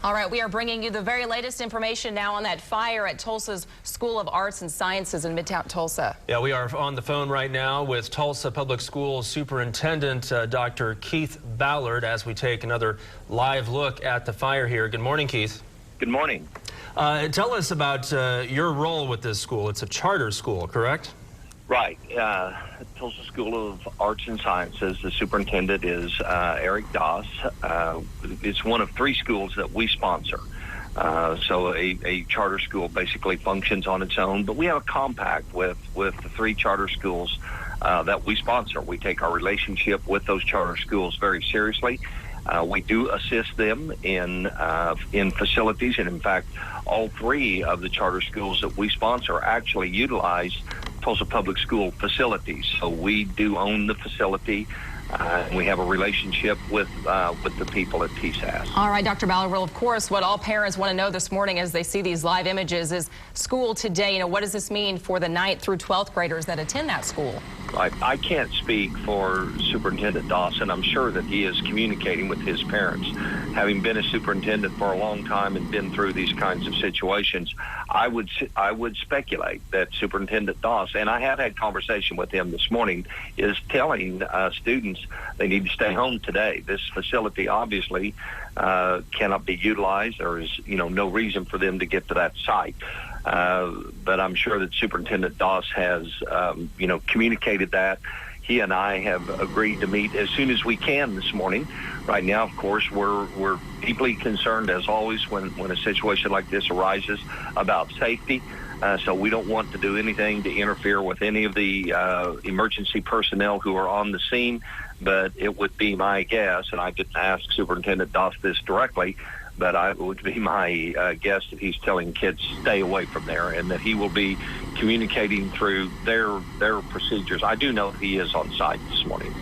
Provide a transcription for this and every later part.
All right, we are bringing you the very latest information now on that fire at Tulsa's School of Arts and Sciences in Midtown Tulsa. Yeah, we are on the phone right now with Tulsa Public Schools Superintendent Dr. Keith Ballard as we take another live look at the fire here. Good morning, Keith. Good morning. Tell us about your role with this school. It's a charter school, correct? Right. Tulsa School of Arts and Sciences, the superintendent is Eric Doss. It's one of 3 schools that we sponsor. So a charter school basically functions on its own, but we have a compact with the 3 charter schools that we sponsor. We take our relationship with those charter schools very seriously. We do assist them in facilities, and in fact, all 3 of the charter schools that we sponsor actually utilize Tulsa Public School facilities. So we do own the facility. We have a relationship with the people at TPS. All right, Dr. Ballard. Well, of course, what all parents want to know this morning as they see these live images is school today. You know, what does this mean for the 9th through 12th graders that attend that school? I can't speak for Superintendent Doss, and I'm sure that he is communicating with his parents. Having been a superintendent for a long time and been through these kinds of situations, I would speculate that Superintendent Doss, and I have had conversation with him this morning, is telling students they need to stay home today. This facility obviously cannot be utilized. There is, no reason for them to get to that site. But I'm sure that Superintendent Doss has, communicated that. He and I have agreed to meet as soon as we can this morning. Right now, of course, we're deeply concerned, as always, when a situation like this arises, about safety. So we don't want to do anything to interfere with any of the emergency personnel who are on the scene. But it would be my guess, and I didn't ask Superintendent Doss this directly, but it would be my guess that he's telling kids stay away from there and that he will be communicating through their procedures. I do know he is on site this morning.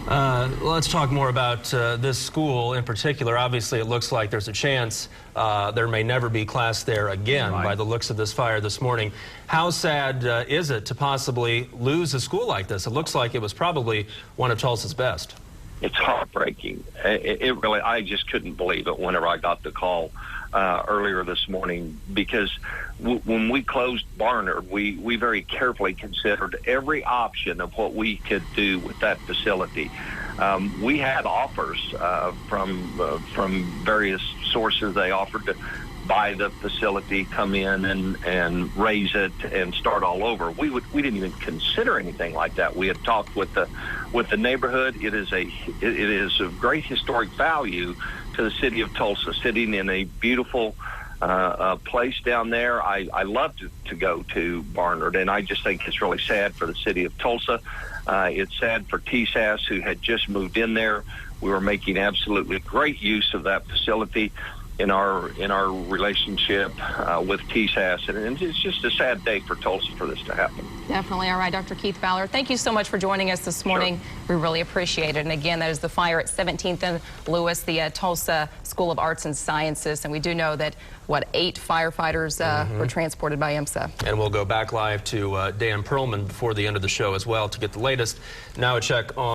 Let's talk more about this school in particular. Obviously, it looks like there's a chance there may never be class there again by the looks of this fire this morning. How sad is it to possibly lose a school like this? It looks like it was probably one of Tulsa's best. It's heartbreaking. It really, I just couldn't believe it whenever I got the call earlier this morning, because when we closed Barnard, we very carefully considered every option of what we could do with that facility. We had offers from various sources. They offered to buy the facility, come in and raise it and start all over. We didn't even consider anything like that. We had talked with the neighborhood. It is of great historic value to the city of Tulsa, sitting in a beautiful place down there. I love to go to Barnard, and I just think it's really sad for the city of Tulsa. It's sad for TPS, who had just moved in there. We were making absolutely great use of that facility in our relationship with TPS, and it's just a sad day for Tulsa for this to happen. Definitely. All right, Dr. Keith Ballard, thank you so much for joining us this morning. Sure. We really appreciate it. And again, that is the fire at 17th and Lewis, the Tulsa School of Arts and Sciences, and we do know that 8 firefighters were transported by IMSA. And we'll go back live to Dan Perlman before the end of the show as well to get the latest. Now a check on